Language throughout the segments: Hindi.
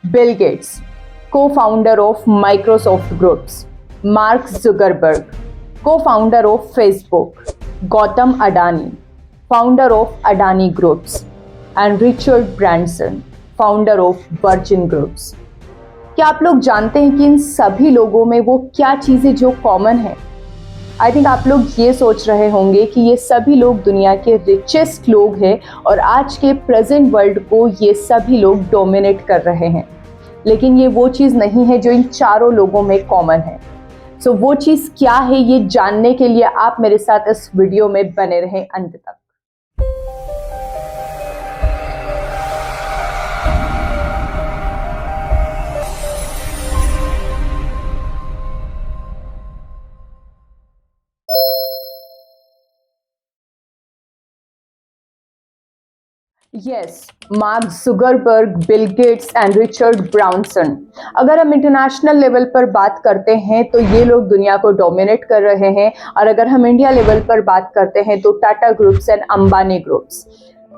Bill Gates, co-founder of Microsoft Groups, Mark Zuckerberg, co-founder of Facebook, Gautam Adani, founder of Adani Groups, and Richard Branson, founder of Virgin Groups. क्या आप लोग जानते हैं कि इन सभी लोगों में वो क्या चीज़ें जो कॉमन है? आई थिंक आप लोग ये सोच रहे होंगे कि ये सभी लोग दुनिया के रिचेस्ट लोग हैं और आज के प्रेजेंट वर्ल्ड को ये सभी लोग डोमिनेट कर रहे हैं, लेकिन ये वो चीज़ नहीं है जो इन चारों लोगों में कॉमन है। सो वो चीज़ क्या है ये जानने के लिए आप मेरे साथ इस वीडियो में बने रहें अंत तक। Yes, mark Zuckerberg, Bill Gates and Richard Branson. अगर हम इंटरनेशनल लेवल पर बात करते हैं तो ये लोग दुनिया को डोमिनेट कर रहे हैं, और अगर हम इंडिया लेवल पर बात करते हैं तो Tata groups and Ambani groups.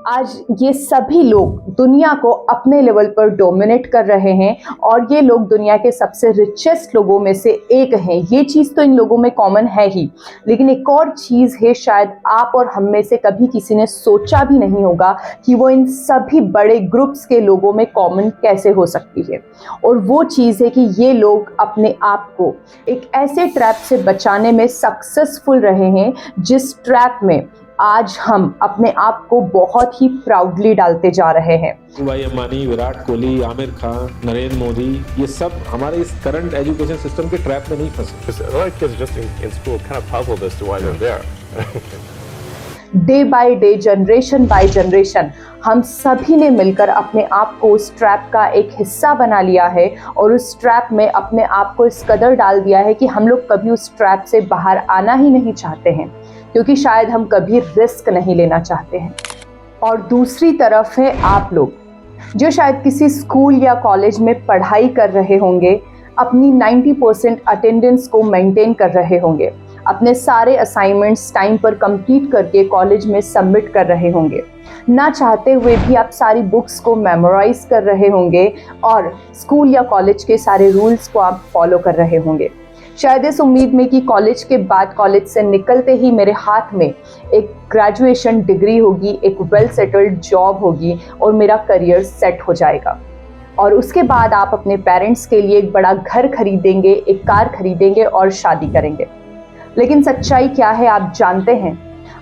आज ये सभी लोग दुनिया को अपने लेवल पर डोमिनेट कर रहे हैं और ये लोग दुनिया के सबसे रिचेस्ट लोगों में से एक हैं। ये चीज़ तो इन लोगों में कॉमन है ही, लेकिन एक और चीज़ है शायद आप और हम में से कभी किसी ने सोचा भी नहीं होगा कि वो इन सभी बड़े ग्रुप्स के लोगों में कॉमन कैसे हो सकती है। और वो चीज़ है कि ये लोग अपने आप को एक ऐसे ट्रैप से बचाने में सक्सेसफुल रहे हैं जिस ट्रैप में आज हम अपने आप को बहुत ही प्राउडली डालते जा रहे हैं। भाई अंबानी, विराट कोहली, आमिर खान, नरेंद्र मोदी, ये सब हमारे इस करंट एजुकेशन सिस्टम के ट्रैप में नहीं फंसे। Day by day, generation by generation, हम सभी ने मिलकर अपने आप को उस ट्रैप का एक हिस्सा बना लिया है और उस ट्रैप में अपने आप को इस कदर डाल दिया है कि हम लोग कभी उस ट्रैप से बाहर आना ही नहीं चाहते हैं, क्योंकि शायद हम कभी रिस्क नहीं लेना चाहते हैं। और दूसरी तरफ है आप लोग, जो शायद किसी स्कूल या कॉलेज में पढ़ाई कर रहे होंगे, अपनी 90% अटेंडेंस को मेंटेन कर रहे होंगे, अपने सारे असाइनमेंट्स टाइम पर कंप्लीट करके कॉलेज में सबमिट कर रहे होंगे, ना चाहते हुए भी आप सारी बुक्स को मेमोराइज कर रहे होंगे और स्कूल या कॉलेज के सारे रूल्स को आप फॉलो कर रहे होंगे, शायद इस उम्मीद में कि कॉलेज के बाद, कॉलेज से निकलते ही मेरे हाथ में एक ग्रेजुएशन डिग्री होगी, एक वेल सेटल्ड जॉब होगी और मेरा करियर सेट हो जाएगा। और उसके बाद आप अपने पेरेंट्स के लिए एक बड़ा घर खरीदेंगे, एक कार खरीदेंगे और शादी करेंगे। लेकिन सच्चाई क्या है आप जानते हैं?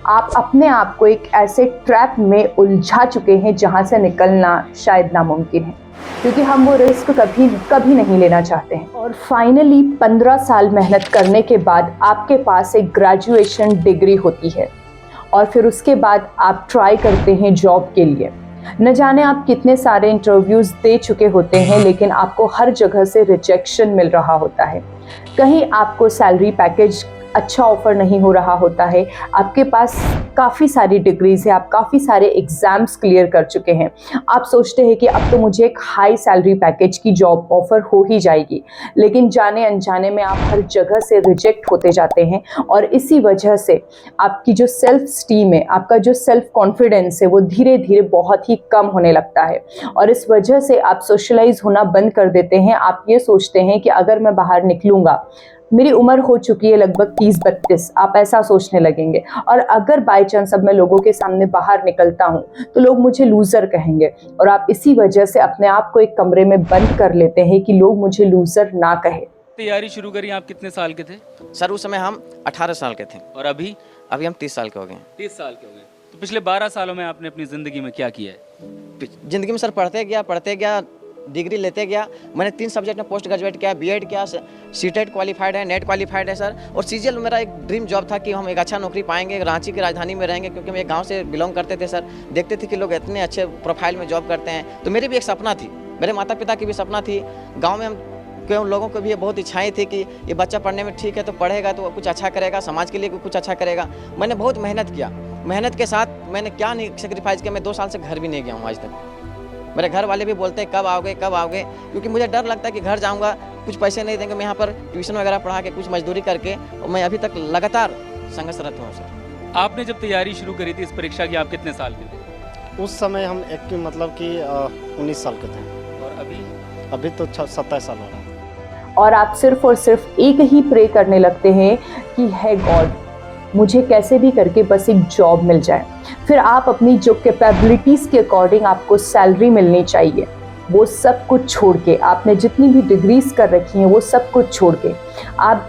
आप अपने आप को एक ऐसे ट्रैप में उलझा चुके हैं जहां से निकलना शायद नामुमकिन है, क्योंकि हम वो रिस्क कभी नहीं लेना चाहते हैं। और फाइनली 15 साल मेहनत करने के बाद आपके पास एक ग्रेजुएशन डिग्री होती है और फिर उसके बाद आप ट्राई करते हैं जॉब के लिए। न जाने आप कितने सारे इंटरव्यूज़ दे चुके होते हैं, लेकिन आपको हर जगह से रिजेक्शन मिल रहा होता है। कहीं आपको सैलरी पैकेज अच्छा ऑफर नहीं हो रहा होता है, आपके पास काफ़ी सारी डिग्रीज है, आप काफ़ी सारे एग्ज़ाम्स क्लियर कर चुके हैं, आप सोचते हैं कि अब तो मुझे एक हाई सैलरी पैकेज की जॉब ऑफर हो ही जाएगी, लेकिन जाने अनजाने में आप हर जगह से रिजेक्ट होते जाते हैं। और इसी वजह से आपकी जो सेल्फ स्टीम है, आपका जो सेल्फ कॉन्फिडेंस है, वो धीरे धीरे बहुत ही कम होने लगता है और इस वजह से आप सोशलाइज होना बंद कर देते हैं। आप ये सोचते हैं कि अगर मैं बाहर निकलूँगा, मेरी उम्र हो चुकी है लगभग 30-32, आप ऐसा सोचने लगेंगे, और अगर बाय चांस अब मैं लोगों के सामने बाहर निकलता हूँ तो लोग मुझे लूज़र कहेंगे, और आप इसी वजह से अपने आप को एक कमरे में बंद कर लेते हैं कि लोग मुझे लूज़र ना कहे। तैयारी शुरू करी आप कितने साल के थे? सर उस समय हम 18 साल के थे। और अभी हम 30 साल के हो गए। 30 साल के हो गए। तो पिछले 12 सालों में आपने अपनी ज़िंदगी में क्या किया है? ज़िंदगी में सर पढ़ते गया, डिग्री लेते गया। मैंने 3 सब्जेक्ट में पोस्ट ग्रेजुएट किया, बीएड किया, सीटेट क्वालिफाइड है, नेट क्वालिफाइड है सर। और सीजीएल मेरा एक ड्रीम जॉब था कि हम एक अच्छा नौकरी पाएंगे, रांची की राजधानी में रहेंगे, क्योंकि हम एक गांव से बिलोंग करते थे सर। देखते थे कि लोग इतने अच्छे प्रोफाइल में जॉब करते हैं, तो मेरी भी एक सपना थी, मेरे माता पिता की भी सपना थी। गाँव में हम लोगों को भी बहुत इच्छाएं थी कि ये बच्चा पढ़ने में ठीक है तो पढ़ेगा तो कुछ अच्छा करेगा, समाज के लिए कुछ अच्छा करेगा। मैंने बहुत मेहनत किया, मेहनत के साथ मैंने क्या नहीं सेक्रीफाइस किया। मैं 2 साल से घर भी नहीं गया हूँ आज तक। मेरे घर वाले भी बोलते हैं कब आओगे, क्योंकि मुझे डर लगता है कि घर जाऊंगा कुछ पैसे नहीं देंगे। मैं यहाँ पर ट्यूशन वगैरह पढ़ा के कुछ मजदूरी करके, और मैं अभी तक लगातार संघर्षरत हूँ सर। आपने जब तैयारी शुरू करी थी इस परीक्षा की, आप कितने साल के थे? उस समय हम 19 साल के थे। और अभी अभी तो 27 साल हो रहा है। और आप सिर्फ और सिर्फ एक ही प्रे करने लगते हैं कि है गॉड, मुझे कैसे भी करके बस एक जॉब मिल जाए। फिर आप अपनी जो कैपेबिलिटीज़ के अकॉर्डिंग आपको सैलरी मिलनी चाहिए, वो सब कुछ छोड़ के, आपने जितनी भी डिग्रीज कर रखी हैं वो सब कुछ छोड़ के आप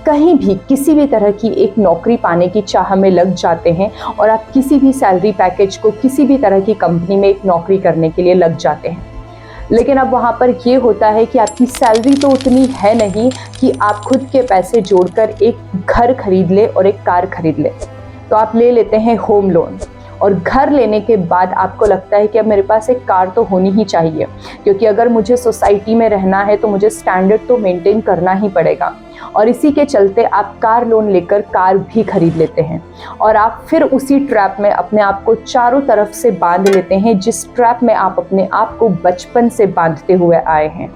कहीं भी किसी भी तरह की एक नौकरी पाने की चाह में लग जाते हैं और आप किसी भी सैलरी पैकेज को किसी भी तरह की कंपनी में एक नौकरी करने के लिए लग जाते हैं। लेकिन अब वहाँ पर ये होता है कि आपकी सैलरी तो उतनी है नहीं कि आप खुद के पैसे जोड़कर एक घर खरीद ले और एक कार खरीद ले। तो आप ले लेते हैं होम लोन, और घर लेने के बाद आपको लगता है कि अब मेरे पास एक कार तो होनी ही चाहिए, क्योंकि अगर मुझे सोसाइटी में रहना है तो मुझे स्टैंडर्ड तो मेंटेन करना ही पड़ेगा। और इसी के चलते आप कार लोन लेकर कार भी खरीद लेते हैं और आप फिर उसी ट्रैप में अपने आप को चारों तरफ से बांध लेते हैं, जिस ट्रैप में आप अपने आप को बचपन से बांधते हुए आए हैं।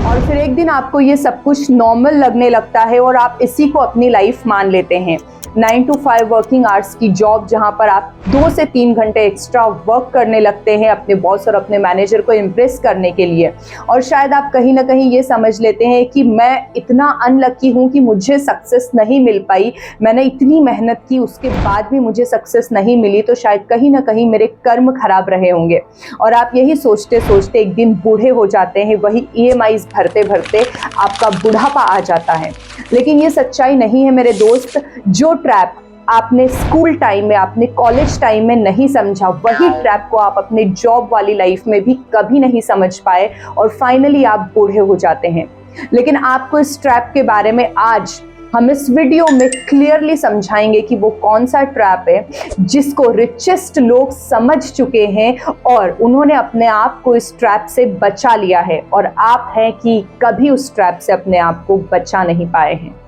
और फिर एक दिन आपको ये सब कुछ नॉर्मल लगने लगता है और आप इसी को अपनी लाइफ मान लेते हैं। 9 to 5 वर्किंग आवर्स की जॉब, जहां पर आप 2 से 3 घंटे एक्स्ट्रा वर्क करने लगते हैं अपने बॉस और अपने मैनेजर को इम्प्रेस करने के लिए। और शायद आप कहीं ना कहीं ये समझ लेते हैं कि मैं इतना अनलकी हूँ कि मुझे सक्सेस नहीं मिल पाई, मैंने इतनी मेहनत की उसके बाद भी मुझे सक्सेस नहीं मिली, तो शायद कहीं ना कहीं मेरे कर्म खराब रहे होंगे। और आप यही सोचते सोचते एक दिन बूढ़े हो जाते हैं, वही EMIs भरते भरते आपका बुढ़ापा आ जाता है। लेकिन ये सच्चाई नहीं है मेरे दोस्त। जो ट्रैप आपने स्कूल टाइम में, आपने कॉलेज टाइम में नहीं समझा, वही ट्रैप को आप अपने जॉब वाली लाइफ में भी कभी नहीं समझ पाए और फाइनली आप बूढ़े हो जाते हैं। लेकिन आपको इस ट्रैप के बारे में आज हम इस वीडियो में क्लियरली समझाएंगे कि वो कौन सा ट्रैप है जिसको रिचेस्ट लोग समझ चुके हैं और उन्होंने अपने आप को इस ट्रैप से बचा लिया है, और आप हैं कि कभी उस ट्रैप से अपने आप को बचा नहीं पाए हैं।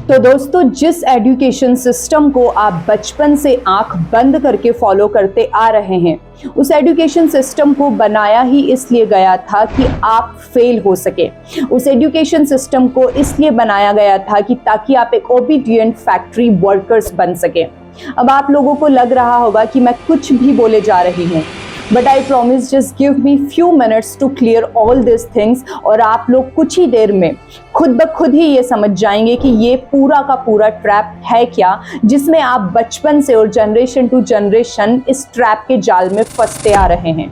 तो दोस्तों, जिस एजुकेशन सिस्टम को आप बचपन से आंख बंद करके फॉलो करते आ रहे हैं, उस एजुकेशन सिस्टम को बनाया ही इसलिए गया था कि आप फेल हो सके। उस एजुकेशन सिस्टम को इसलिए बनाया गया था कि ताकि आप एक ओबीडिएंट फैक्ट्री वर्कर्स बन सके। अब आप लोगों को लग रहा होगा कि मैं कुछ भी बोले जा रही हूँ, but I promise just give me few minutes to clear all this things, और आप लोग कुछ ही देर में खुद ब खुद ही ये समझ जाएंगे कि ये पूरा का पूरा ट्रैप है क्या, जिसमें आप बचपन से और जनरेशन टू जनरेशन इस ट्रैप के जाल में फंसते आ रहे हैं।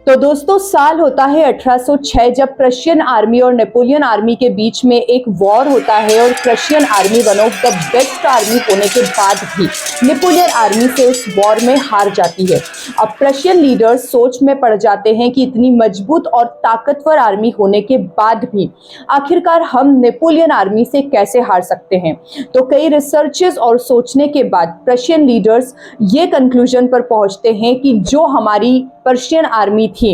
तो दोस्तों, साल होता है 1806, जब प्रशियन आर्मी और नेपोलियन आर्मी के बीच में एक वॉर होता है और Prussian army one of the best army होने के बाद भी नेपोलियन आर्मी से उस वॉर में हार जाती है। अब प्रशियन लीडर्स सोच में पड़ जाते हैं कि इतनी मजबूत और ताकतवर आर्मी होने के बाद भी आखिरकार हम नेपोलियन आर्मी से कैसे हार सकते हैं। तो कई रिसर्चेस और सोचने के बाद प्रशियन लीडर्स ये कंक्लूजन पर पहुंचते हैं कि जो हमारी पर्शियन आर्मी थी,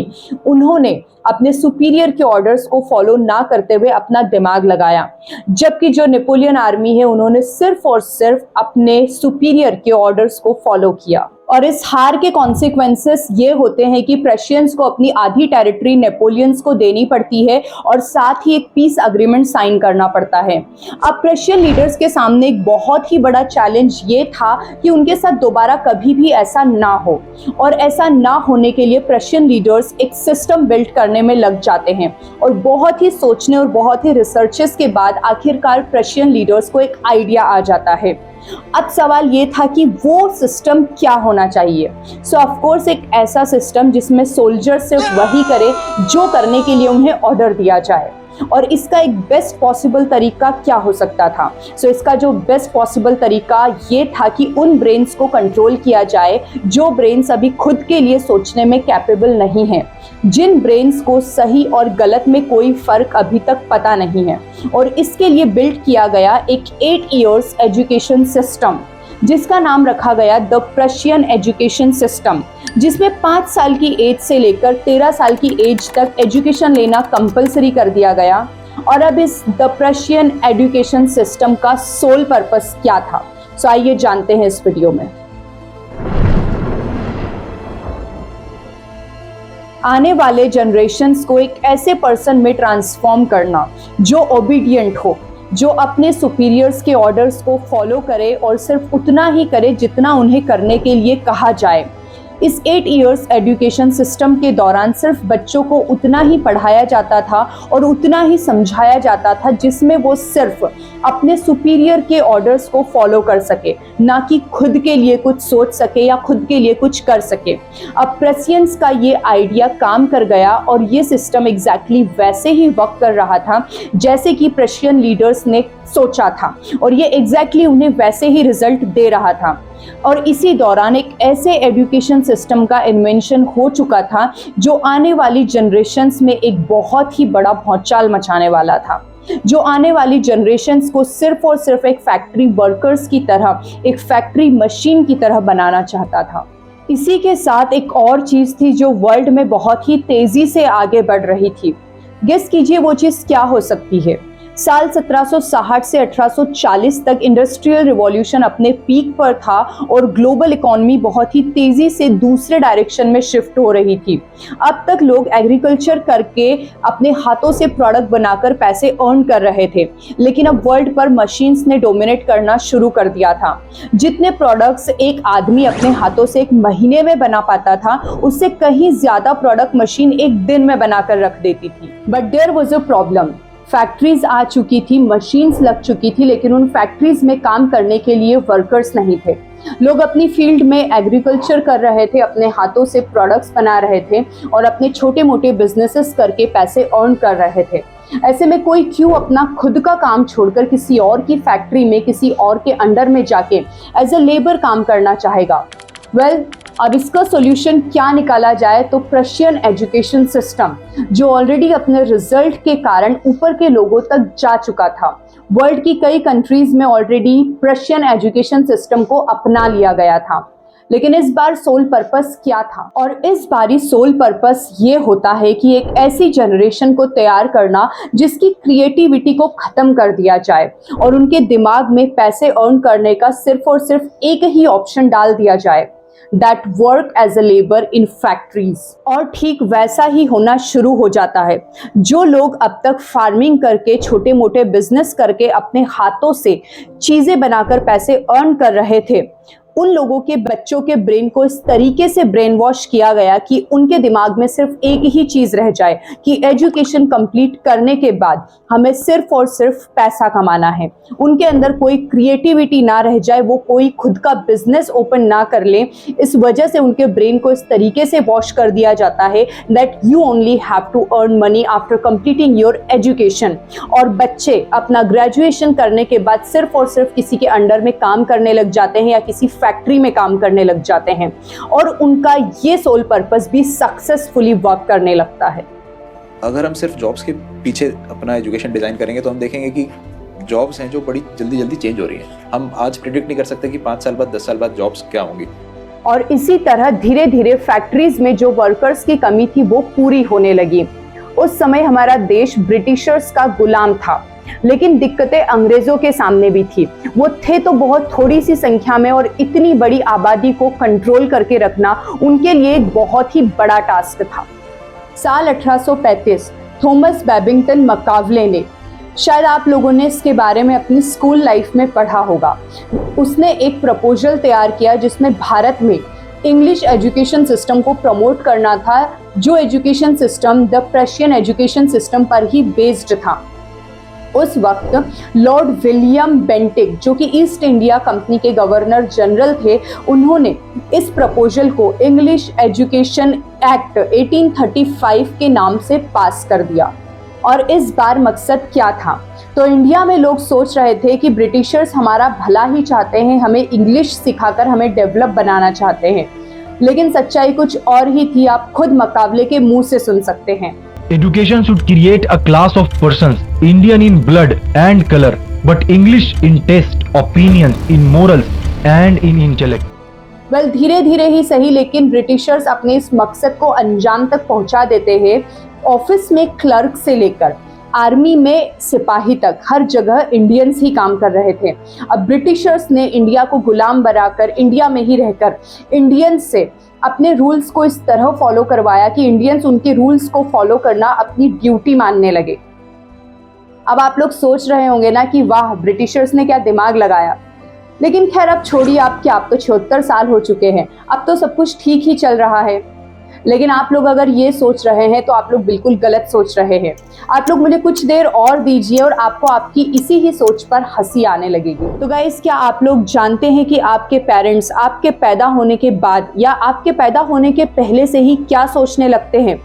उन्होंने अपने सुपीरियर के ऑर्डर्स को फॉलो ना करते हुए अपना दिमाग लगाया, जबकि जो नेपोलियन आर्मी है उन्होंने सिर्फ और सिर्फ अपने सुपीरियर के ऑर्डर्स को फॉलो किया। और इस हार के कॉन्सिक्वेंसेस ये होते हैं कि प्रशियंस को अपनी आधी टेरिटरी नेपोलियंस को देनी पड़ती है और साथ ही एक पीस अग्रीमेंट साइन करना पड़ता है। अब प्रशियन लीडर्स के सामने एक बहुत ही बड़ा चैलेंज ये था कि उनके साथ दोबारा कभी भी ऐसा ना हो, और ऐसा ना होने के लिए प्रशियन लीडर्स एक सिस्टम बिल्ड करने में लग जाते हैं। और बहुत ही सोचने और बहुत ही रिसर्चेस के बाद आखिरकार प्रशियन लीडर्स को एक आइडिया आ जाता है। अब सवाल ये था कि वो सिस्टम क्या होना चाहिए। सो ऑफ कोर्स एक ऐसा सिस्टम जिसमें सोल्जर सिर्फ वही करे जो करने के लिए उन्हें ऑर्डर दिया जाए। और इसका एक बेस्ट पॉसिबल तरीका क्या हो सकता था? सो इसका जो बेस्ट पॉसिबल तरीका ये था कि उन ब्रेन्स को कंट्रोल किया जाए जो ब्रेन्स अभी खुद के लिए सोचने में कैपेबल नहीं हैं, जिन ब्रेन्स को सही और गलत में कोई फर्क अभी तक पता नहीं है। और इसके लिए बिल्ड किया गया एक 8 इयर्स एजुकेशन सिस्टम, जिसका नाम रखा गया द प्रशियन एजुकेशन सिस्टम, जिसमें 5 साल की एज से लेकर 13 साल की एज तक एजुकेशन लेना कंपलसरी कर दिया गया। और अब इस द प्रशियन एजुकेशन सिस्टम का सोल पर्पस क्या था? सो आइए जानते हैं इस वीडियो में। आने वाले जनरेशन्स को एक ऐसे पर्सन में ट्रांसफॉर्म करना जो ओबीडियंट हो, जो अपने सुपीरियर्स के ऑर्डर्स को फॉलो करे और सिर्फ उतना ही करे जितना उन्हें करने के लिए कहा जाए। इस 8 इयर्स एजुकेशन सिस्टम के दौरान सिर्फ बच्चों को उतना ही पढ़ाया जाता था और उतना ही समझाया जाता था जिसमें वो सिर्फ अपने सुपीरियर के ऑर्डर्स को फॉलो कर सके, ना कि खुद के लिए कुछ सोच सके या खुद के लिए कुछ कर सके। अब प्रेसियंस का ये आइडिया काम कर गया और ये सिस्टम एग्जैक्टली वैसे ही वर्क कर रहा था जैसे कि प्रेशियन लीडर्स ने सोचा था और ये एग्जैक्टली उन्हें वैसे ही रिजल्ट दे रहा था। और इसी दौरान एक ऐसे एजुकेशन सिस्टम का इन्वेंशन हो चुका था जो आने वाली जनरेशन्स में एक बहुत ही बड़ा भौचाल मचाने वाला था, जो आने वाली जनरेशन्स को सिर्फ और सिर्फ एक फैक्ट्री वर्कर्स की तरह, एक फैक्ट्री मशीन की तरह बनाना चाहता था। इसी के साथ एक और चीज़ थी जो वर्ल्ड में बहुत ही तेज़ी से आगे बढ़ रही थी। गेस कीजिए वो चीज़ क्या हो सकती है। साल 1760 से 1840 तक इंडस्ट्रियल रिवॉल्यूशन अपने पीक पर था और ग्लोबल इकोनॉमी बहुत ही तेज़ी से दूसरे डायरेक्शन में शिफ्ट हो रही थी। अब तक लोग एग्रीकल्चर करके अपने हाथों से प्रोडक्ट बनाकर पैसे अर्न कर रहे थे, लेकिन अब वर्ल्ड पर मशीन्स ने डोमिनेट करना शुरू कर दिया था। जितने प्रोडक्ट्स एक आदमी अपने हाथों से एक महीने में बना पाता था, उससे कहीं ज़्यादा प्रोडक्ट मशीन एक दिन में बनाकर रख देती थी। But there was a problem. Factories आ चुकी थी, मशीन्स लग चुकी थी, लेकिन उन फैक्ट्रीज में काम करने के लिए वर्कर्स नहीं थे। लोग अपनी फील्ड में एग्रीकल्चर कर रहे थे, अपने हाथों से प्रोडक्ट्स बना रहे थे और अपने छोटे मोटे बिजनेसेस करके पैसे अर्न कर रहे थे। ऐसे में कोई क्यों अपना खुद का काम छोड़कर किसी और की फैक्ट्री में, किसी और के अंडर में जाके एज ए लेबर काम करना चाहेगा। अब इसका सॉल्यूशन क्या निकाला जाए, तो प्रेशियन एजुकेशन सिस्टम जो ऑलरेडी अपने रिजल्ट के कारण ऊपर के लोगों तक जा चुका था। वर्ल्ड की कई कंट्रीज में ऑलरेडी प्रेशियन एजुकेशन सिस्टम को अपना लिया गया था, लेकिन इस बार सोल पर्पस क्या था? और इस बारी सोल पर्पस ये होता है कि एक ऐसी जनरेशन को तैयार करना जिसकी क्रिएटिविटी को खत्म कर दिया जाए और उनके दिमाग में पैसे अर्न करने का सिर्फ और सिर्फ एक ही ऑप्शन डाल दिया जाए, that work as a labor in factories। और ठीक वैसा ही होना शुरू हो जाता है। जो लोग अब तक फार्मिंग करके, छोटे मोटे बिजनेस करके अपने हाथों से चीजें बनाकर पैसे अर्न कर रहे थे, उन लोगों के बच्चों के ब्रेन को इस तरीके से ब्रेन वॉश किया गया कि उनके दिमाग में सिर्फ एक ही चीज रह जाए कि एजुकेशन कंप्लीट करने के बाद हमें सिर्फ और सिर्फ पैसा कमाना है। उनके अंदर कोई क्रिएटिविटी ना रह जाए, वो कोई खुद का बिजनेस ओपन ना कर ले। इस वजह से उनके ब्रेन को इस तरीके से वॉश कर दिया जाता है that you only have to earn money after completing your education. और बच्चे अपना ग्रेजुएशन करने के बाद सिर्फ और सिर्फ किसी के अंडर में काम करने लग जाते हैं या किसी फैक्ट्री में काम करने लग जाते हैं और उनका ये सोल पर्पस भी सक्सेसफुली वर्क करने लगता है। अगर हम सिर्फ जॉब्स के पीछे अपना एजुकेशन डिज़ाइन करेंगे तो हम देखेंगे कि जॉब्स हैं जो बड़ी जल्दी जल्दी चेंज हो रही हैं। हम आज प्रिडिक्ट नहीं कर सकते कि 5 साल बाद, 10 साल बाद जॉब्स क्या होंगी। और इसी तरह धीरे धीरे फैक्ट्रीज में जो वर्कर्स की कमी थी वो पूरी होने लगी। उस समय हमारा देश ब्रिटिशर्स का गुलाम था, लेकिन दिक्कतें अंग्रेजों के सामने भी थी। वो थे तो बहुत थोड़ी सी संख्या में और इतनी बड़ी आबादी को कंट्रोल करके रखना उनके लिए एक बहुत ही बड़ा टास्क था। साल 1835 थॉमस बेबिंगटन मकावले ने, शायद आप लोगों ने इसके बारे में अपनी स्कूल लाइफ में पढ़ा होगा, उसने एक प्रपोजल तैयार किया जिसमें भारत में इंग्लिश एजुकेशन सिस्टम को प्रमोट करना था, जो education system the Prussian education system पर ही बेस्ड था। उस वक्त लॉर्ड विलियम बेंटिक, जो कि ईस्ट इंडिया कंपनी के गवर्नर जनरल थे, उन्होंने इस प्रपोजल को इंग्लिश एजुकेशन एक्ट 1835 के नाम से पास कर दिया। और इस बार मकसद क्या था? तो इंडिया में लोग सोच रहे थे कि ब्रिटिशर्स हमारा भला ही चाहते हैं, हमें इंग्लिश सिखाकर हमें डेवलप बनाना चाहते हैं, लेकिन सच्चाई कुछ और ही थी। आप खुद मकावले के मुंह से सुन सकते हैं। Education should create a class of persons, Indian in blood and color, but English in taste, opinions, in morals and in intellect. Well, धीरे धीरे ही सही, लेकिन ब्रिटिशर्स अपने इस मकसद को अंजाम तक पहुंचा देते हैं। ऑफिस में क्लर्क से लेकर आर्मी में सिपाही तक हर जगह इंडियंस ही काम कर रहे थे। अब ब्रिटिशर्स ने इंडिया को गुलाम बनाकर इंडिया में ही रहकर इंडियंस से अपने रूल्स को इस तरह फॉलो करवाया कि इंडियंस उनके रूल्स को फॉलो करना अपनी ड्यूटी मानने लगे। अब आप लोग सोच रहे होंगे ना कि वाह, ब्रिटिशर्स ने क्या दिमाग लगाया। लेकिन खैर अब छोड़िए, आप क्या, आप तो 76 साल हो चुके हैं, अब तो सब कुछ ठीक ही चल रहा है। लेकिन आप लोग अगर ये सोच रहे हैं तो आप लोग बिल्कुल गलत सोच रहे हैं। आप लोग मुझे कुछ देर और दीजिए और आपको आपकी इसी ही सोच पर हंसी आने लगेगी। तो गाइस, क्या आप लोग जानते हैं कि आपके पेरेंट्स आपके पैदा होने के बाद या आपके पैदा होने के पहले से ही क्या सोचने लगते हैं?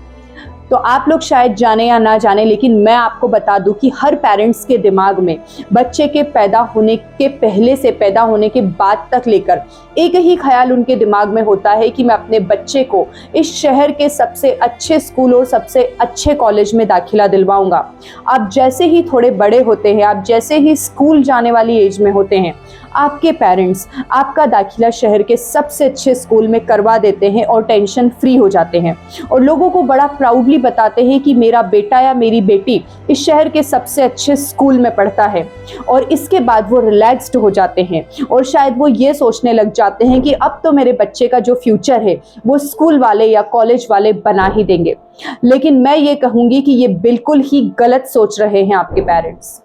तो आप लोग शायद जाने या ना जाने, लेकिन मैं आपको बता दूं कि हर पेरेंट्स के दिमाग में बच्चे के पैदा होने के पहले से पैदा होने के बाद तक लेकर एक ही ख्याल उनके दिमाग में होता है कि मैं अपने बच्चे को इस शहर के सबसे अच्छे स्कूल और सबसे अच्छे कॉलेज में दाखिला दिलवाऊंगा। आप जैसे ही थोड़े बड़े होते हैं, आप जैसे ही स्कूल जाने वाली एज में होते हैं, आपके पेरेंट्स आपका दाखिला शहर के सबसे अच्छे स्कूल में करवा देते हैं और टेंशन फ्री हो जाते हैं और लोगों को बड़ा प्राउडली बताते हैं कि मेरा बेटा या मेरी बेटी इस शहर के सबसे अच्छे स्कूल में पढ़ता है। और इसके बाद वो रिलैक्स्ड हो जाते हैं और शायद वो ये सोचने लग जाते हैं कि अब तो मेरे बच्चे का जो फ्यूचर है वो स्कूल वाले या कॉलेज वाले बना ही देंगे। लेकिन मैं ये कहूँगी कि ये बिल्कुल ही गलत सोच रहे हैं आपके पेरेंट्स।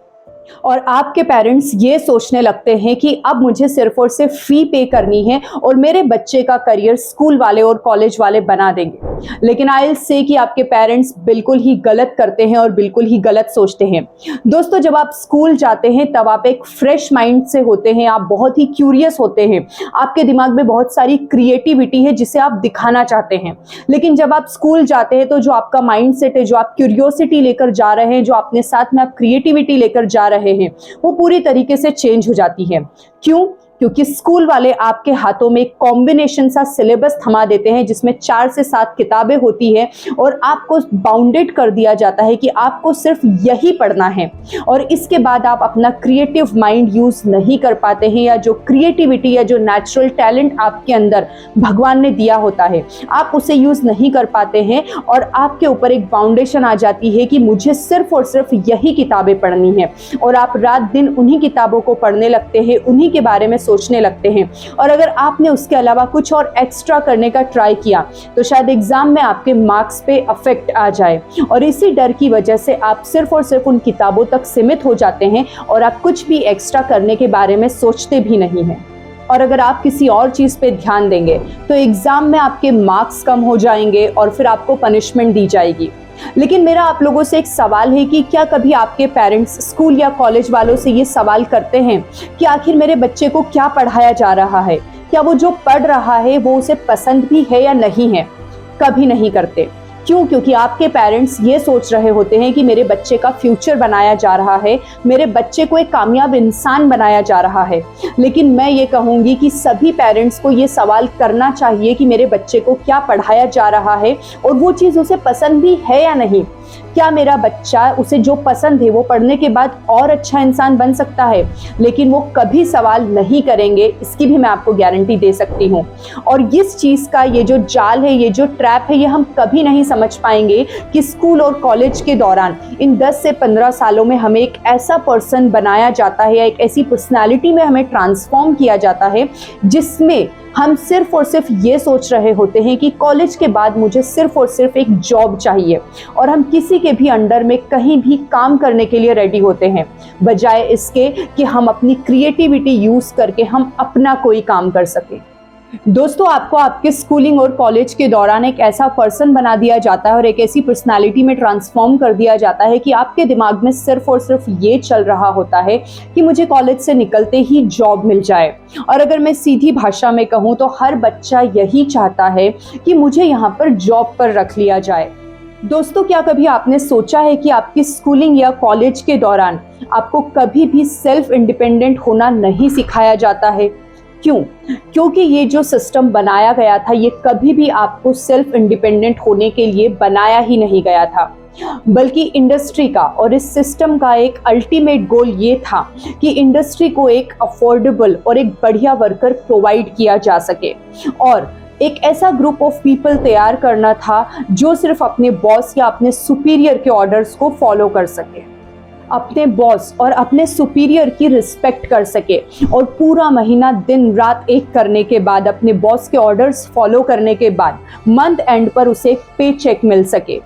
और आपके पेरेंट्स ये सोचने लगते हैं कि अब मुझे सिर्फ और सिर्फ फी पे करनी है और मेरे बच्चे का करियर स्कूल वाले और कॉलेज वाले बना देंगे। लेकिन आई विल से कि आपके पेरेंट्स बिल्कुल ही गलत करते हैं और बिल्कुल ही गलत सोचते हैं। दोस्तों, जब आप स्कूल जाते हैं तब आप एक फ्रेश माइंड से होते हैं, आप बहुत ही क्यूरियस होते हैं, आपके दिमाग में बहुत सारी क्रिएटिविटी है जिसे आप दिखाना चाहते हैं। लेकिन जब आप स्कूल जाते हैं तो जो आपका माइंड सेट है, जो आप क्यूरियोसिटी लेकर जा रहे हैं, जो अपने साथ में आप क्रिएटिविटी लेकर जा रहे हैं, वो पूरी तरीके से चेंज हो जाती है। क्यों? क्योंकि स्कूल वाले आपके हाथों में एक कॉम्बिनेशन सा सिलेबस थमा देते हैं जिसमें 4 से 7 किताबें होती है और आपको बाउंडेड कर दिया जाता है कि आपको सिर्फ यही पढ़ना है और इसके बाद आप अपना क्रिएटिव माइंड यूज नहीं कर पाते हैं, या जो क्रिएटिविटी या जो नेचुरल टैलेंट आपके अंदर भगवान ने दिया होता है आप उसे यूज नहीं कर पाते हैं और आपके ऊपर एक बाउंडेशन आ जाती है कि मुझे सिर्फ और सिर्फ यही किताबें पढ़नी है और आप रात दिन उन्हीं किताबों को पढ़ने लगते हैं, उन्हीं के बारे में सोचने लगते हैं। और अगर आपने उसके अलावा कुछ और एक्स्ट्रा करने का ट्राई किया तो शायद एग्जाम में आपके मार्क्स पे अफेक्ट आ जाए और इसी डर की वजह से आप सिर्फ और सिर्फ उन किताबों तक सीमित हो जाते हैं और आप कुछ भी एक्स्ट्रा करने के बारे में सोचते भी नहीं हैं। और अगर आप किसी और चीज़ पे ध्यान देंगे तो एग्जाम में आपके मार्क्स कम हो जाएंगे और फिर आपको पनिशमेंट दी जाएगी। लेकिन मेरा आप लोगों से एक सवाल है कि क्या कभी आपके पेरेंट्स स्कूल या कॉलेज वालों से ये सवाल करते हैं कि आखिर मेरे बच्चे को क्या पढ़ाया जा रहा है, क्या वो जो पढ़ रहा है वो उसे पसंद भी है या नहीं है? कभी नहीं करते। क्यों? क्योंकि आपके पेरेंट्स ये सोच रहे होते हैं कि मेरे बच्चे का फ्यूचर बनाया जा रहा है, मेरे बच्चे को एक कामयाब इंसान बनाया जा रहा है। लेकिन मैं ये कहूँगी कि सभी पेरेंट्स को ये सवाल करना चाहिए कि मेरे बच्चे को क्या पढ़ाया जा रहा है और वो चीज़ उसे पसंद भी है या नहीं। क्या मेरा बच्चा, उसे जो पसंद है वो पढ़ने के बाद और अच्छा इंसान बन सकता है? लेकिन वो कभी सवाल नहीं करेंगे, इसकी भी मैं आपको गारंटी दे सकती हूँ। और इस चीज़ का ये जो जाल है, ये जो ट्रैप है, ये हम कभी नहीं समझ पाएंगे कि स्कूल और कॉलेज के दौरान इन 10 से 15 सालों में हमें एक ऐसा पर्सन बनाया जाता है या एक ऐसी पर्सनैलिटी में हमें ट्रांसफॉर्म किया जाता है जिसमें हम सिर्फ और सिर्फ ये सोच रहे होते हैं कि कॉलेज के बाद मुझे सिर्फ और सिर्फ एक जॉब चाहिए और हम किसी के भी अंडर में कहीं भी काम करने के लिए रेडी होते हैं, बजाय इसके कि हम अपनी क्रिएटिविटी यूज़ करके हम अपना कोई काम कर सकें। दोस्तों, आपको आपके स्कूलिंग और कॉलेज के दौरान एक ऐसा पर्सन बना दिया जाता है और एक ऐसी पर्सनालिटी में ट्रांसफॉर्म कर दिया जाता है कि आपके दिमाग में सिर्फ और सिर्फ ये चल रहा होता है कि मुझे कॉलेज से निकलते ही जॉब मिल जाए। और अगर मैं सीधी भाषा में कहूँ तो हर बच्चा यही चाहता है कि मुझे यहाँ पर जॉब पर रख लिया जाए। दोस्तों, क्या कभी आपने सोचा है कि आपकी स्कूलिंग या कॉलेज के दौरान आपको कभी भी सेल्फ इंडिपेंडेंट होना नहीं सिखाया जाता है? क्यों? क्योंकि ये जो सिस्टम बनाया गया था ये कभी भी आपको सेल्फ इंडिपेंडेंट होने के लिए बनाया ही नहीं गया था, बल्कि इंडस्ट्री का और इस सिस्टम का एक अल्टीमेट गोल ये था कि इंडस्ट्री को एक अफोर्डेबल और एक बढ़िया वर्कर प्रोवाइड किया जा सके और एक ऐसा ग्रुप ऑफ पीपल तैयार करना था जो सिर्फ अपने बॉस या अपने सुपीरियर के ऑर्डर्स को फॉलो कर सके, अपने बॉस और अपने सुपीरियर की रिस्पेक्ट कर सके और पूरा महीना दिन रात एक करने के बाद, अपने बॉस के ऑर्डर्स फॉलो करने के बाद मंथ एंड पर उसे एक पे चेक मिल सके।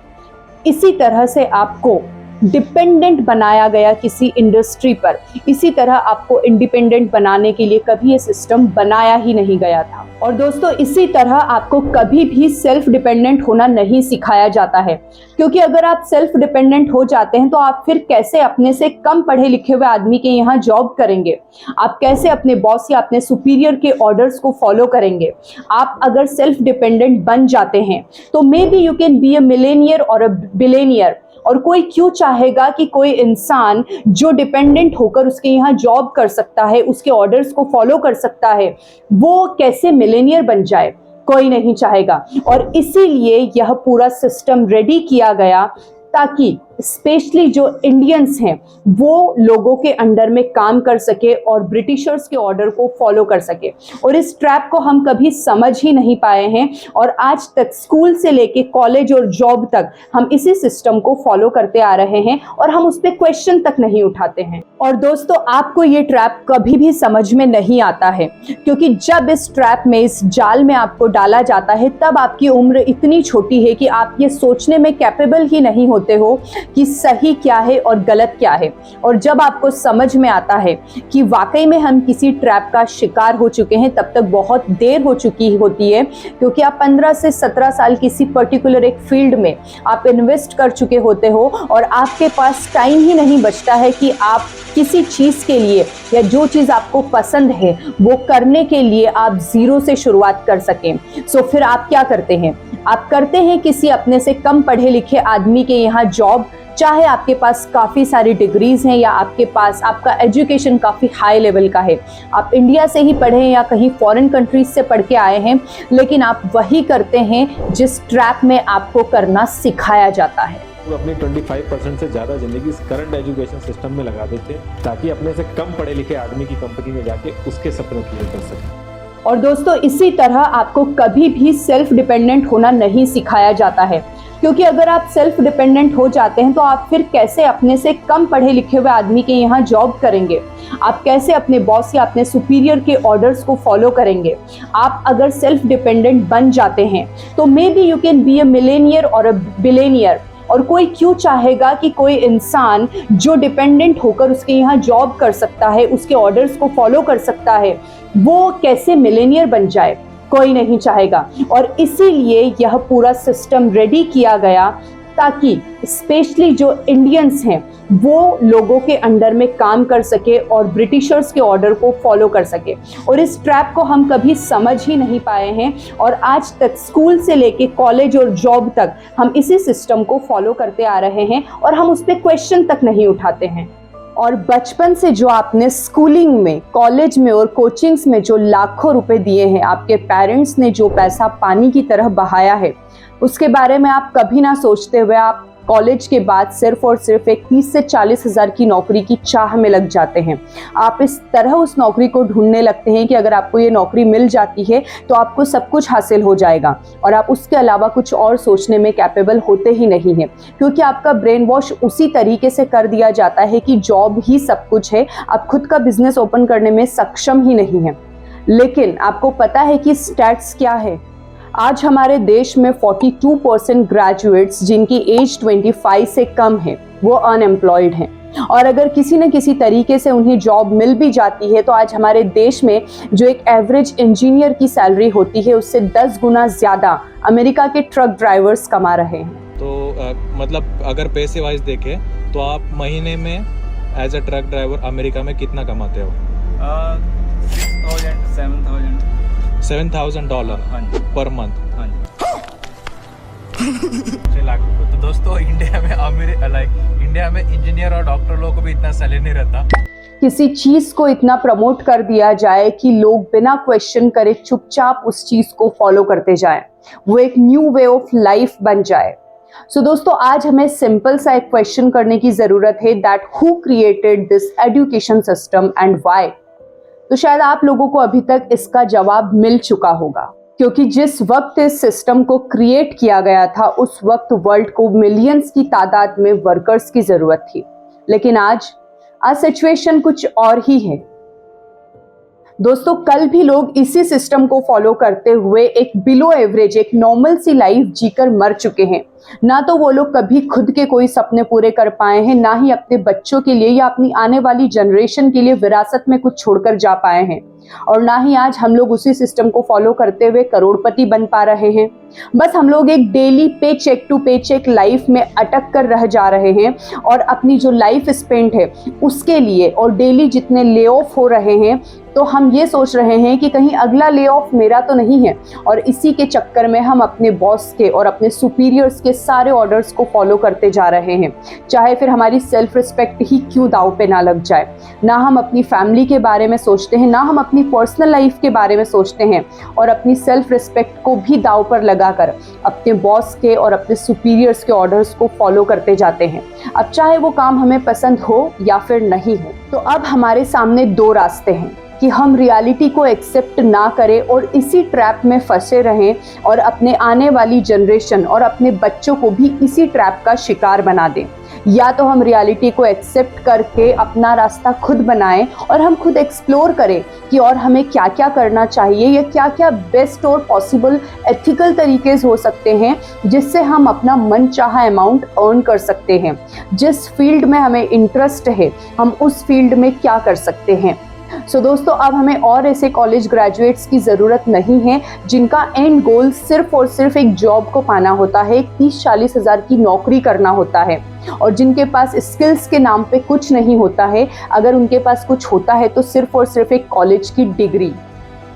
इसी तरह से आपको डिपेंडेंट बनाया गया किसी इंडस्ट्री पर, इसी तरह आपको इंडिपेंडेंट बनाने के लिए कभी ये सिस्टम बनाया ही नहीं गया था। और दोस्तों, इसी तरह आपको कभी भी सेल्फ डिपेंडेंट होना नहीं सिखाया जाता है, क्योंकि अगर आप सेल्फ डिपेंडेंट हो जाते हैं तो आप फिर कैसे अपने से कम पढ़े लिखे हुए आदमी के यहाँ जॉब करेंगे? आप कैसे अपने बॉस या अपने सुपीरियर के ऑर्डर्स को फॉलो करेंगे? आप अगर सेल्फ डिपेंडेंट बन जाते हैं तो may be you can be a millionaire और अ बिलेनियर। और कोई क्यों चाहेगा कि कोई इंसान जो डिपेंडेंट होकर उसके यहाँ जॉब कर सकता है, उसके ऑर्डर्स को फॉलो कर सकता है, वो कैसे मिलेनियर बन जाए? कोई नहीं चाहेगा। और इसीलिए यह पूरा सिस्टम रेडी किया गया ताकि स्पेशली जो इंडियंस हैं वो लोगों के अंडर में काम कर सके और ब्रिटिशर्स के ऑर्डर को फॉलो कर सके। और इस ट्रैप को हम कभी समझ ही नहीं पाए हैं और आज तक स्कूल से लेके कॉलेज और जॉब तक हम इसी सिस्टम को फॉलो करते आ रहे हैं और हम उस पर क्वेश्चन तक नहीं उठाते हैं। और दोस्तों, आपको ये ट्रैप कभी भी समझ में नहीं आता है, क्योंकि जब इस ट्रैप में, इस जाल में आपको डाला जाता है तब आपकी उम्र इतनी छोटी है कि आप ये सोचने में कैपेबल ही नहीं होते हो कि सही क्या है और गलत क्या है। और जब आपको समझ में आता है कि वाकई में हम किसी ट्रैप का शिकार हो चुके हैं, तब तक बहुत देर हो चुकी होती है, क्योंकि आप 15 से 17 साल किसी पर्टिकुलर एक फील्ड में आप इन्वेस्ट कर चुके होते हो और आपके पास टाइम ही नहीं बचता है कि आप किसी चीज़ के लिए या जो चीज़ आपको पसंद है वो करने के लिए आप जीरो से शुरुआत कर सकें। सो फिर आप क्या करते हैं? आप करते हैं किसी अपने से कम पढ़े लिखे आदमी के यहाँ जॉब, चाहे आपके पास काफ़ी सारी डिग्रीज हैं या आपके पास आपका एजुकेशन काफ़ी हाई लेवल का है, आप इंडिया से ही पढ़े या कहीं फॉरेन कंट्रीज से पढ़ के आए हैं, लेकिन आप वही करते हैं जिस ट्रैप में आपको करना सिखाया जाता है। वो अपनी 25% से ज़्यादा ज़िंदगी इस करंट एजुकेशन सिस्टम में लगा देते हैं ताकि अपने से कम पढ़े लिखे आदमी की कंपनी में जाके उसके सपने पूरे कर सकें। और दोस्तों, इसी तरह आपको कभी भी सेल्फ डिपेंडेंट होना नहीं सिखाया जाता है, क्योंकि अगर आप सेल्फ डिपेंडेंट हो जाते हैं तो आप फिर कैसे अपने से कम पढ़े लिखे हुए आदमी के यहाँ जॉब करेंगे? आप कैसे अपने बॉस या अपने सुपीरियर के ऑर्डर्स को फॉलो करेंगे? आप अगर सेल्फ डिपेंडेंट बन जाते हैं तो may be you can be a millionaire और अ बिलेनियर। और कोई क्यों चाहेगा कि कोई इंसान जो डिपेंडेंट होकर उसके यहाँ जॉब कर सकता है, उसके ऑर्डर्स को फॉलो कर सकता है, वो कैसे मिलेनियर बन जाए? कोई नहीं चाहेगा। और इसीलिए यह पूरा सिस्टम रेडी किया गया ताकि स्पेशली जो इंडियंस हैं वो लोगों के अंडर में काम कर सके और ब्रिटिशर्स के ऑर्डर को फॉलो कर सके। और इस ट्रैप को हम कभी समझ ही नहीं पाए हैं और आज तक स्कूल से लेके कॉलेज और जॉब तक हम इसी सिस्टम को फॉलो करते आ रहे हैं और हम उस पर क्वेश्चन तक नहीं उठाते हैं। और बचपन से जो आपने स्कूलिंग में, कॉलेज में और कोचिंग्स में जो लाखों रुपए दिए हैं, आपके पेरेंट्स ने जो पैसा पानी की तरह बहाया है, उसके बारे में आप कभी ना सोचते हुए आप कॉलेज के बाद सिर्फ और सिर्फ एक 30 से 40 हज़ार की नौकरी की चाह में लग जाते हैं। आप इस तरह उस नौकरी को ढूंढने लगते हैं कि अगर आपको ये नौकरी मिल जाती है तो आपको सब कुछ हासिल हो जाएगा और आप उसके अलावा कुछ और सोचने में कैपेबल होते ही नहीं हैं, क्योंकि आपका ब्रेन वॉश उसी तरीके से कर दिया जाता है कि जॉब ही सब कुछ है, आप खुद का बिजनेस ओपन करने में सक्षम ही नहीं हैं। लेकिन आपको पता है कि स्टैट्स क्या है? आज हमारे देश में 42% ग्रेजुएट्स जिनकी एज 25 से कम है वो अनएम्प्लॉयड हैं। और अगर किसी न किसी तरीके से उन्हें जॉब मिल भी जाती है तो आज हमारे देश में जो एक एवरेज इंजीनियर की सैलरी होती है उससे 10 गुना ज़्यादा अमेरिका के ट्रक ड्राइवर्स कमा रहे हैं। तो मतलब अगर पैसे वाइज देखें तो आप महीने में as a truck driver America में कितना कमाते हो? $7,000 पर मंथ। हाँ जी। लाख रुपए। तो दोस्तों इंडिया में इंडिया में इंजीनियर और डॉक्टर लोगों को भी इतना सैलरी नहीं रहता। किसी चीज को इतना प्रमोट कर दिया जाए कि लोग बिना क्वेश्चन करे चुपचाप उस चीज को फॉलो करते जाएं, वो एक न्यू वे ऑफ लाइफ बन जाए। सो दोस्तों, आज हमें सिंपल सा एक क्वेश्चन करने की जरूरत है, that who created this education system and why. तो शायद आप लोगों को अभी तक इसका जवाब मिल चुका होगा, क्योंकि जिस वक्त इस सिस्टम को क्रिएट किया गया था उस वक्त वर्ल्ड को मिलियंस की तादाद में वर्कर्स की जरूरत थी। लेकिन आज सिचुएशन कुछ और ही है। दोस्तों, कल भी लोग इसी सिस्टम को फॉलो करते हुए एक बिलो एवरेज, एक नॉर्मल सी लाइफ जीकर मर चुके हैं। ना तो वो लोग कभी खुद के कोई सपने पूरे कर पाए हैं, ना ही अपने बच्चों के लिए या अपनी आने वाली जनरेशन के लिए विरासत में कुछ छोड़कर जा पाए हैं, और ना ही आज हम लोग उसी सिस्टम को फॉलो करते हुए करोड़पति बन पा रहे हैं। बस हम लोग एक डेली पे चेक टू पे चेक लाइफ में अटक कर रह जा रहे हैं और अपनी जो लाइफ स्पेंड है उसके लिए, और डेली जितने ले ऑफ हो रहे हैं तो हम ये सोच रहे हैं कि कहीं अगला ले ऑफ मेरा तो नहीं है, और इसी के चक्कर में हम अपने बॉस के और अपने सुपीरियर्स के सारे ऑर्डर्स को फॉलो करते जा रहे हैं, चाहे फिर हमारी सेल्फ रिस्पेक्ट ही क्यों दांव पे ना लग जाए। ना हम अपनी फैमिली के बारे में सोचते हैं, ना हम अपनी पर्सनल लाइफ के बारे में सोचते हैं, और अपनी सेल्फ रिस्पेक्ट को भी दांव पर लगाकर अपने बॉस के और अपने सुपीरियर्स के ऑर्डर्स को फॉलो करते जाते हैं, अब चाहे वो काम हमें पसंद हो या फिर नहीं हो। तो अब हमारे सामने दो रास्ते हैं कि हम रियलिटी को एक्सेप्ट ना करें और इसी ट्रैप में फंसे रहें और अपने आने वाली जनरेशन और अपने बच्चों को भी इसी ट्रैप का शिकार बना दें, या तो हम रियलिटी को एक्सेप्ट करके अपना रास्ता खुद बनाएं और हम खुद एक्सप्लोर करें कि और हमें क्या क्या करना चाहिए या क्या क्या बेस्ट और पॉसिबल एथिकल तरीके हो सकते हैं जिससे हम अपना मनचाहा अमाउंट अर्न कर सकते हैं। जिस फील्ड में हमें इंटरेस्ट है हम उस फील्ड में क्या कर सकते हैं। सो दोस्तों, अब हमें और ऐसे कॉलेज ग्रेजुएट्स की ज़रूरत नहीं है जिनका एंड गोल सिर्फ और सिर्फ एक जॉब को पाना होता है, 30-40 हज़ार की नौकरी करना होता है, और जिनके पास स्किल्स के नाम पे कुछ नहीं होता है। अगर उनके पास कुछ होता है तो सिर्फ और सिर्फ एक कॉलेज की डिग्री।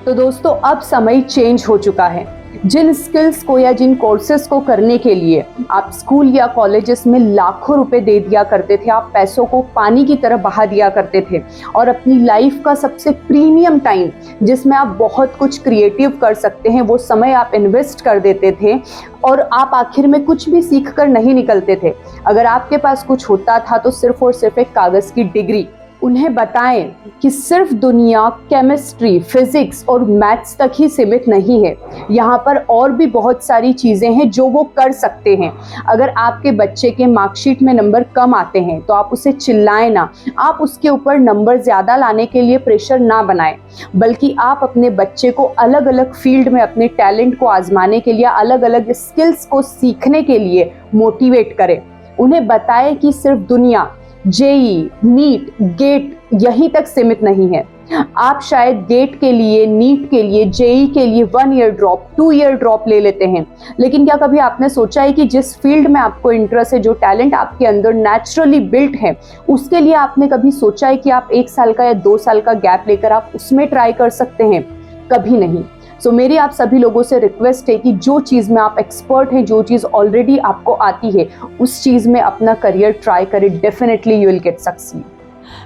तो दोस्तों, अब समय चेंज हो चुका है। जिन स्किल्स को या जिन कोर्सेज को करने के लिए आप स्कूल या कॉलेजेस में लाखों रुपए दे दिया करते थे, आप पैसों को पानी की तरह बहा दिया करते थे, और अपनी लाइफ का सबसे प्रीमियम टाइम जिसमें आप बहुत कुछ क्रिएटिव कर सकते हैं वो समय आप इन्वेस्ट कर देते थे, और आप आखिर में कुछ भी सीख कर नहीं निकलते थे। अगर आपके पास कुछ होता था तो सिर्फ और सिर्फ एक कागज़ की डिग्री। उन्हें बताएं कि सिर्फ दुनिया केमिस्ट्री, फिजिक्स और मैथ्स तक ही सीमित नहीं है, यहाँ पर और भी बहुत सारी चीज़ें हैं जो वो कर सकते हैं। अगर आपके बच्चे के मार्कशीट में नंबर कम आते हैं तो आप उसे चिल्लाएं ना, आप उसके ऊपर नंबर ज़्यादा लाने के लिए प्रेशर ना बनाएं, बल्कि आप अपने बच्चे को अलग अलग फील्ड में अपने टैलेंट को आजमाने के लिए, अलग अलग स्किल्स को सीखने के लिए मोटिवेट करें। उन्हें बताएं कि सिर्फ दुनिया जेई, नीट, गेट यहीं तक सीमित नहीं है। आप शायद गेट के लिए, नीट के लिए, जेई के लिए 1 ईयर ड्रॉप, 2 ईयर ड्रॉप ले लेते हैं, लेकिन क्या कभी आपने सोचा है कि जिस फील्ड में आपको इंटरेस्ट है, जो टैलेंट आपके अंदर नेचुरली बिल्ट है, उसके लिए आपने कभी सोचा है कि आप 1 साल का या 2 साल का गैप लेकर आप उसमें ट्राई कर सकते हैं? कभी नहीं। सो मेरी आप सभी लोगों से रिक्वेस्ट है कि जो चीज़ में आप एक्सपर्ट हैं, जो चीज़ ऑलरेडी आपको आती है, उस चीज़ में अपना करियर ट्राई करें। Definitely you will get succeed.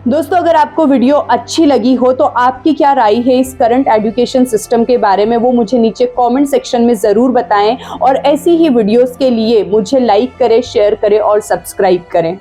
दोस्तों, अगर आपको वीडियो अच्छी लगी हो तो आपकी क्या राय है इस करंट एजुकेशन सिस्टम के बारे में, वो मुझे नीचे कमेंट सेक्शन में ज़रूर बताएं, और ऐसी ही वीडियोस के लिए मुझे लाइक करें, शेयर करें और सब्सक्राइब करें।